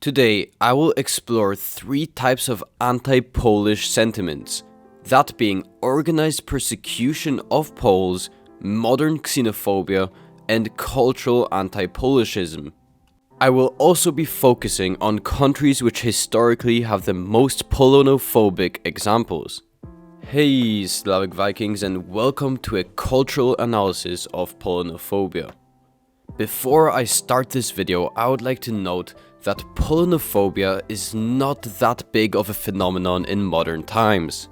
Today, I will explore three types of anti-Polish sentiments, that being organized persecution of Poles, modern xenophobia, and cultural anti-Polishism. I will also be focusing on countries which historically have the most Polonophobic examples. Hey Slavic Vikings, and welcome to a cultural analysis of Polonophobia. Before I start this video, I would like to note that Polonophobia is not that big of a phenomenon in modern times.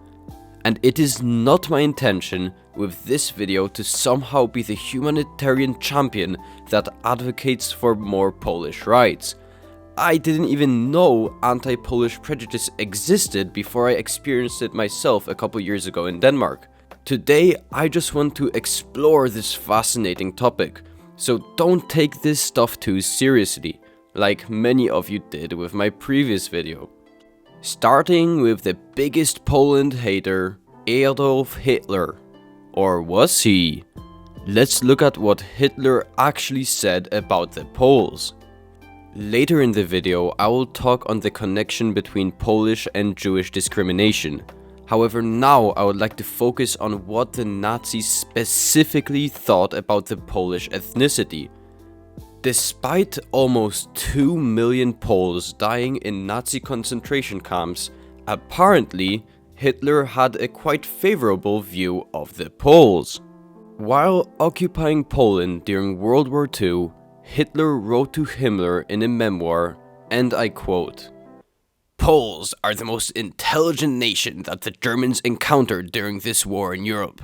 And it is not my intention with this video to somehow be the humanitarian champion that advocates for more Polish rights. I didn't even know anti-Polish prejudice existed before I experienced it myself a couple years ago in Denmark. Today, I just want to explore this fascinating topic, so don't take this stuff too seriously, like many of you did with my previous video. Starting with the biggest Poland hater, Adolf Hitler. Or was he? Let's look at what Hitler actually said about the Poles. Later in the video, I will talk on the connection between Polish and Jewish discrimination. However, now I would like to focus on what the Nazis specifically thought about the Polish ethnicity. Despite almost 2 million Poles dying in Nazi concentration camps, apparently Hitler had a quite favorable view of the Poles. While occupying Poland during World War II, Hitler wrote to Himmler in a memoir, and I quote, "Poles are the most intelligent nation that the Germans encountered during this war in Europe.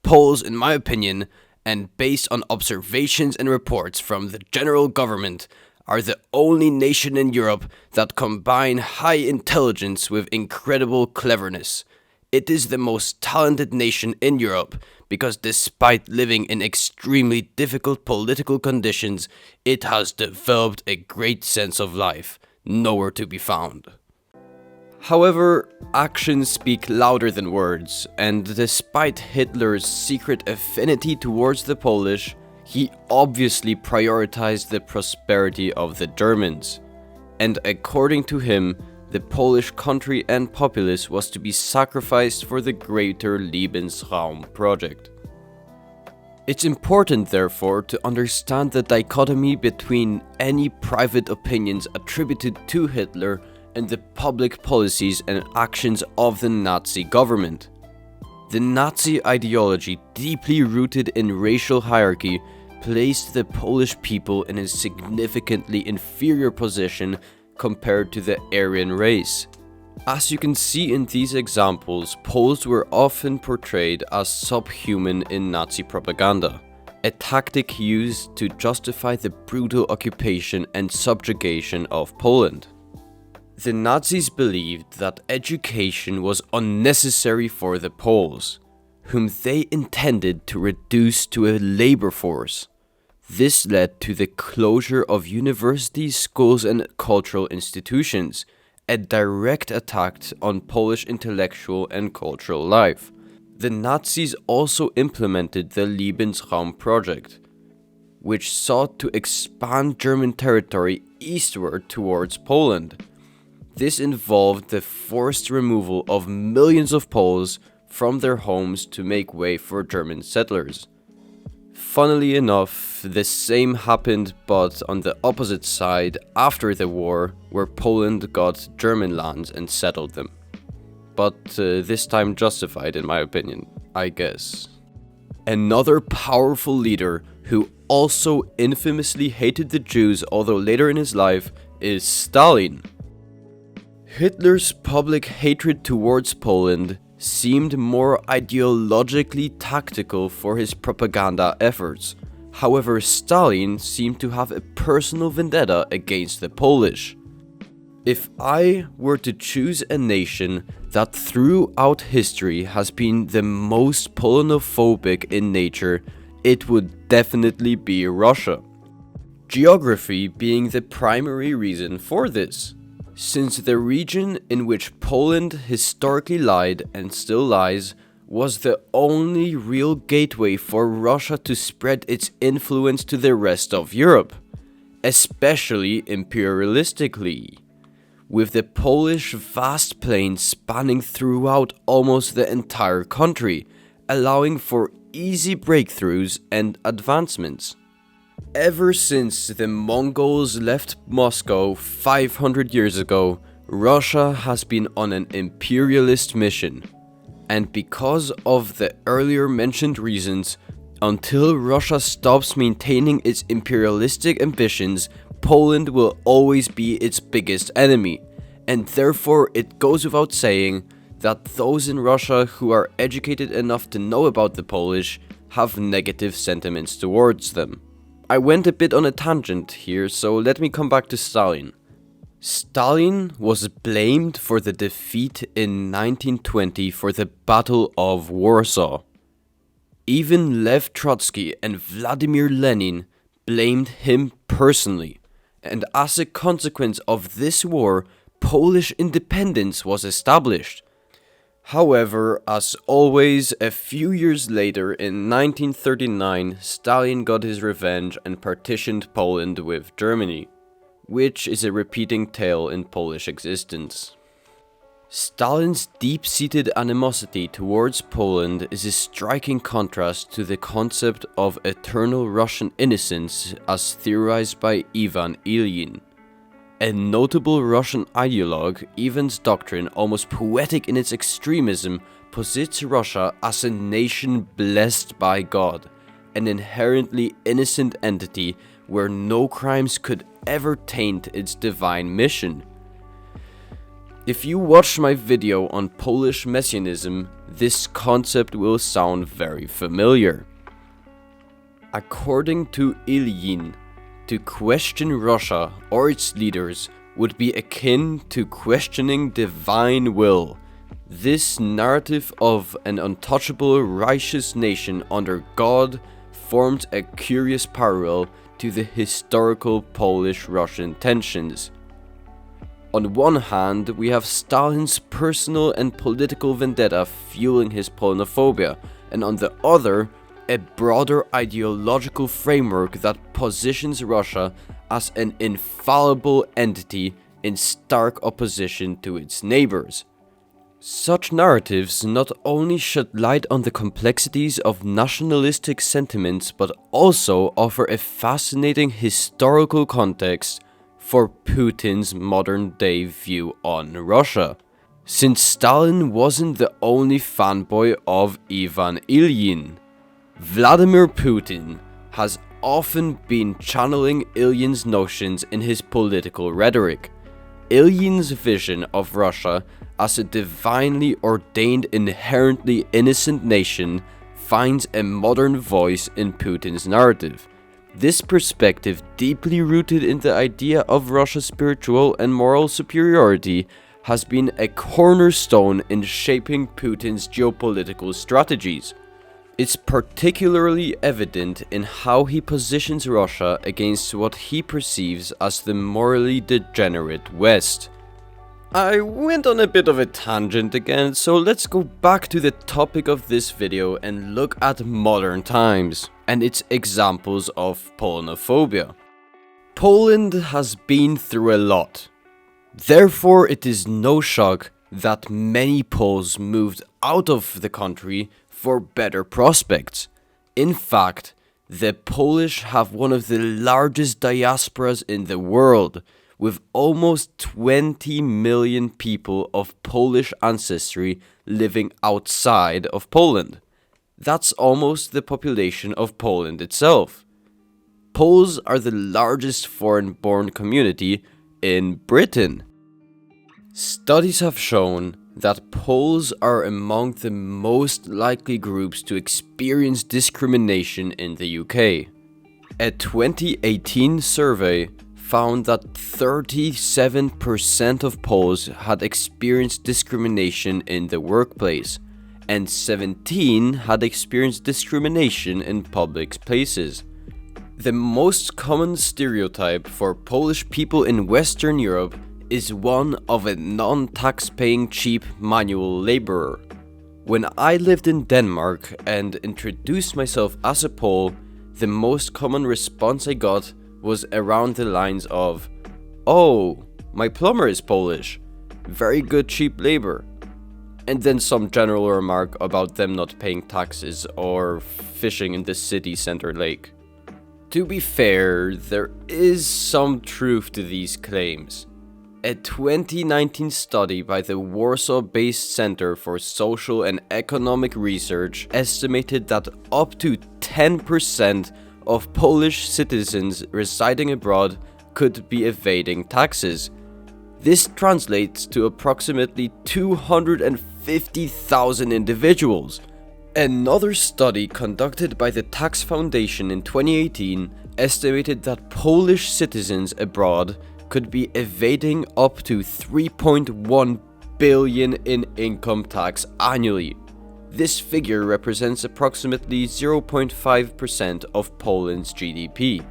Poles, in my opinion, and based on observations and reports from the general government, are the only nation in Europe that combine high intelligence with incredible cleverness. It is the most talented nation in Europe because despite living in extremely difficult political conditions, it has developed a great sense of life, nowhere to be found." However, actions speak louder than words, and despite Hitler's secret affinity towards the Polish, he obviously prioritized the prosperity of the Germans. And according to him, the Polish country and populace was to be sacrificed for the greater Lebensraum project. It's important, therefore, to understand the dichotomy between any private opinions attributed to Hitler and the public policies and actions of the Nazi government. The Nazi ideology, deeply rooted in racial hierarchy, placed the Polish people in a significantly inferior position compared to the Aryan race. As you can see in these examples, Poles were often portrayed as subhuman in Nazi propaganda, a tactic used to justify the brutal occupation and subjugation of Poland. The Nazis believed that education was unnecessary for the Poles, whom they intended to reduce to a labor force. This led to the closure of universities, schools, and cultural institutions, a direct attack on Polish intellectual and cultural life. The Nazis also implemented the Lebensraum project, which sought to expand German territory eastward towards Poland. This involved the forced removal of millions of Poles from their homes to make way for German settlers. Funnily enough, the same happened but on the opposite side after the war, where Poland got German lands and settled them. But this time justified in my opinion, I guess. Another powerful leader who also infamously hated the Jews, although later in his life, is Stalin. Hitler's public hatred towards Poland seemed more ideologically tactical for his propaganda efforts. However, Stalin seemed to have a personal vendetta against the Polish. If I were to choose a nation that throughout history has been the most Polonophobic in nature, it would definitely be Russia. Geography being the primary reason for this, since the region in which Poland historically lied and still lies was the only real gateway for Russia to spread its influence to the rest of Europe, especially imperialistically. with the Polish vast plains spanning throughout almost the entire country, allowing for easy breakthroughs and advancements. Ever since the Mongols left Moscow 500 years ago, Russia has been on an imperialist mission. And because of the earlier mentioned reasons, until Russia stops maintaining its imperialistic ambitions, Poland will always be its biggest enemy. And therefore it goes without saying that those in Russia who are educated enough to know about the Polish have negative sentiments towards them. I went a bit on a tangent here, so let me come back to Stalin. Stalin was blamed for the defeat in 1920 for the Battle of Warsaw. Even Lev Trotsky and Vladimir Lenin blamed him personally, and as a consequence of this war, Polish independence was established. However, as always, a few years later, in 1939, Stalin got his revenge and partitioned Poland with Germany, which is a repeating tale in Polish existence. Stalin's deep-seated animosity towards Poland is a striking contrast to the concept of eternal Russian innocence as theorized by Ivan Ilyin. A notable Russian ideologue, Ivan's doctrine, almost poetic in its extremism, posits Russia as a nation blessed by God, an inherently innocent entity where no crimes could ever taint its divine mission. If you watch my video on Polish messianism, this concept will sound very familiar. According to Ilyin, to question Russia or its leaders would be akin to questioning divine will. This narrative of an untouchable righteous nation under God formed a curious parallel to the historical Polish-Russian tensions. On one hand, we have Stalin's personal and political vendetta fueling his Polonophobia, and on the other, a broader ideological framework that positions Russia as an infallible entity in stark opposition to its neighbors. Such narratives not only shed light on the complexities of nationalistic sentiments but also offer a fascinating historical context for Putin's modern-day view on Russia. Since Stalin wasn't the only fanboy of Ivan Ilyin, Vladimir Putin has often been channeling Ilyin's notions in his political rhetoric. Ilyin's vision of Russia as a divinely ordained, inherently innocent nation finds a modern voice in Putin's narrative. This perspective, deeply rooted in the idea of Russia's spiritual and moral superiority, has been a cornerstone in shaping Putin's geopolitical strategies. It's particularly evident in how he positions Russia against what he perceives as the morally degenerate West. I went on a bit of a tangent again, so let's go back to the topic of this video and look at modern times and its examples of Polonophobia. Poland has been through a lot. Therefore, it is no shock that many Poles moved out of the country for better prospects. In fact, the Polish have one of the largest diasporas in the world, with almost 20 million people of Polish ancestry living outside of Poland. That's almost the population of Poland itself. Poles are the largest foreign-born community in Britain. Studies have shown that Poles are among the most likely groups to experience discrimination in the UK. A 2018 survey found that 37% of Poles had experienced discrimination in the workplace, and 17% had experienced discrimination in public places. The most common stereotype for Polish people in Western Europe is one of a non-tax-paying cheap manual laborer. When I lived in Denmark and introduced myself as a Pole, the most common response I got was around the lines of, "Oh, My plumber is Polish. Very good cheap labor. And then some general remark about them not paying taxes or fishing in the city center lake. To be fair, there is some truth to these claims. A 2019 study by the Warsaw-based Center for Social and Economic Research estimated that up to 10% of Polish citizens residing abroad could be evading taxes. This translates to approximately 250,000 individuals. Another study conducted by the Tax Foundation in 2018 estimated that Polish citizens abroad could be evading up to 3.1 billion in income tax annually. This figure represents approximately 0.5% of Poland's GDP.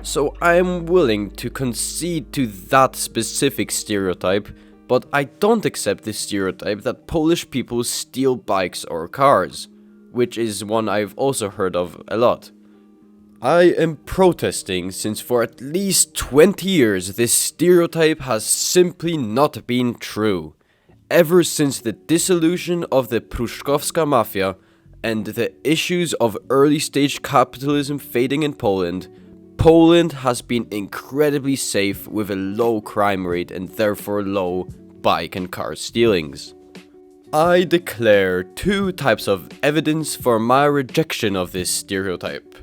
So I am willing to concede to that specific stereotype, but I don't accept the stereotype that Polish people steal bikes or cars, which is one I've also heard of a lot. I am protesting since for at least 20 years this stereotype has simply not been true. Ever since the dissolution of the Pruszkowska Mafia and the issues of early-stage capitalism fading in Poland, Poland has been incredibly safe with a low crime rate and therefore low bike and car stealings. I declare two types of evidence for my rejection of this stereotype: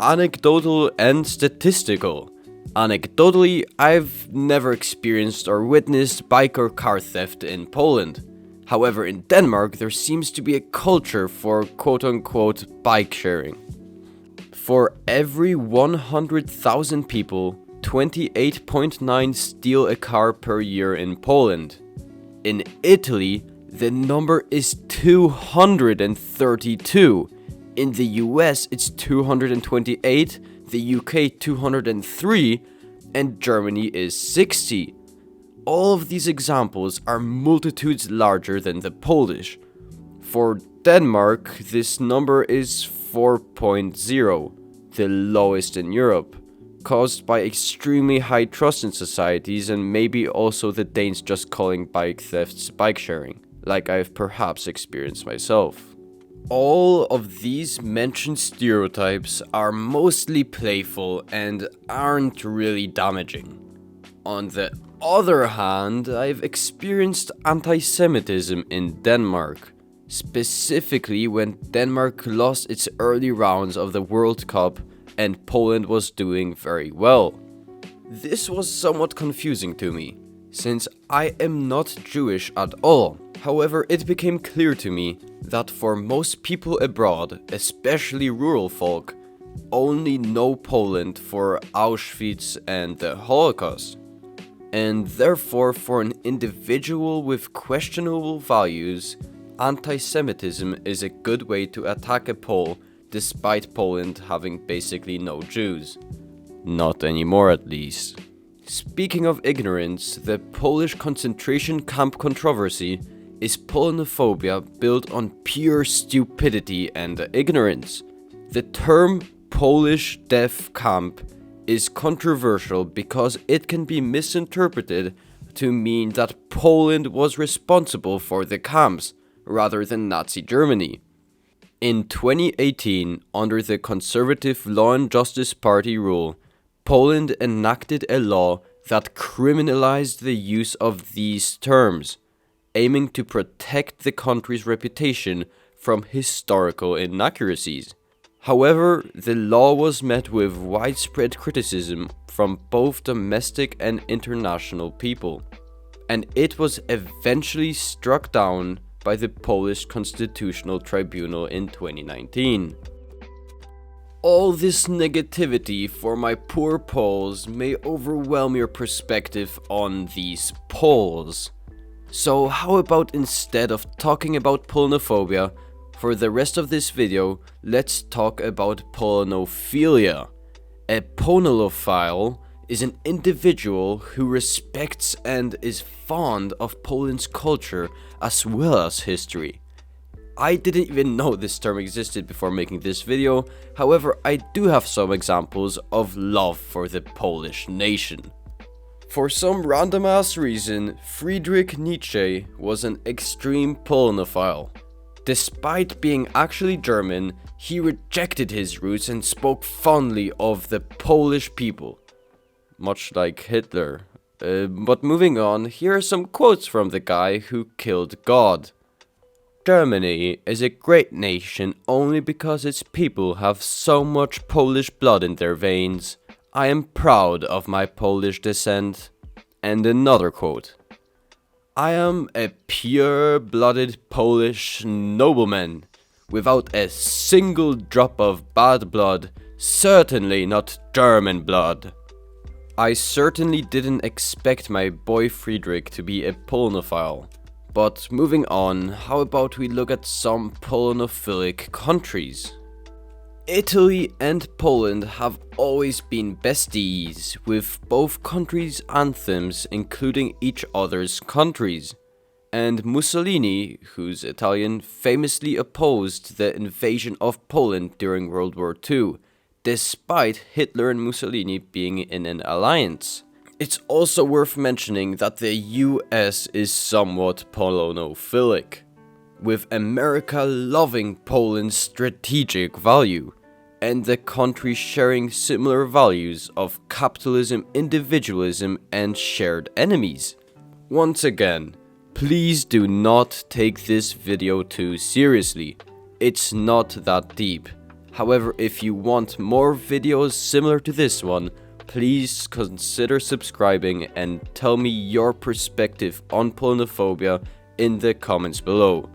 anecdotal and statistical. Anecdotally, I've never experienced or witnessed bike or car theft in Poland. However, in Denmark, there seems to be a culture for quote-unquote bike sharing. For every 100,000 people, 28.9 steal a car per year in Poland. In Italy, the number is 232. In the US, it's 228, the UK 203, and Germany is 60. All of these examples are multitudes larger than the Polish. For Denmark, this number is 4.0, the lowest in Europe, caused by extremely high trust in societies and maybe also the Danes just calling bike thefts bike sharing, like I've perhaps experienced myself. All of these mentioned stereotypes are mostly playful and aren't really damaging. On the other hand, I've experienced anti-Semitism in Denmark, specifically when Denmark lost its early rounds of the World Cup and Poland was doing very well. This was somewhat confusing to me, since I am not Jewish at all. However, it became clear to me that for most people abroad, especially rural folk, only know Poland for Auschwitz and the Holocaust. And therefore, for an individual with questionable values, anti-Semitism is a good way to attack a Pole despite Poland having basically no Jews. Not anymore, at least. Speaking of ignorance, the Polish concentration camp controversy is Polonophobia built on pure stupidity and ignorance. The term Polish death camp is controversial because it can be misinterpreted to mean that Poland was responsible for the camps, rather than Nazi Germany. In 2018, under the Conservative Law and Justice Party rule, Poland enacted a law that criminalized the use of these terms, aiming to protect the country's reputation from historical inaccuracies. However, the law was met with widespread criticism from both domestic and international people, and it was eventually struck down by the Polish Constitutional Tribunal in 2019. All this negativity for my poor Poles may overwhelm your perspective on these Poles. So how about instead of talking about Polonophobia, for the rest of this video, let's talk about Polonophilia. A Polanophile is an individual who respects and is fond of Poland's culture as well as history. I didn't even know this term existed before making this video, however I do have some examples of love for the Polish nation. For some random ass reason, Friedrich Nietzsche was an extreme Polonophile. Despite being actually German, he rejected his roots and spoke fondly of the Polish people. Much like Hitler. But moving on, here are some quotes from the guy who killed God. Germany is a great nation only because its people have so much Polish blood in their veins. I am proud of my Polish descent. And another quote. I am a pure-blooded Polish nobleman, without a single drop of bad blood, certainly not German blood. I certainly didn't expect my boy Friedrich to be a Polonophile. But moving on, how about we look at some Polonophilic countries? Italy and Poland have always been besties, with both countries' anthems including each other's countries. And Mussolini, who's Italian, famously opposed the invasion of Poland during World War II, despite Hitler and Mussolini being in an alliance. It's also worth mentioning that the US is somewhat Polonophilic, with America loving Poland's strategic value, and the country sharing similar values of capitalism, individualism, and shared enemies. Once again, please do not take this video too seriously. It's not that deep. However, if you want more videos similar to this one, please consider subscribing and tell me your perspective on Polonophobia in the comments below.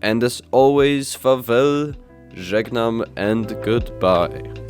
And as always, farewell, żegnam and goodbye.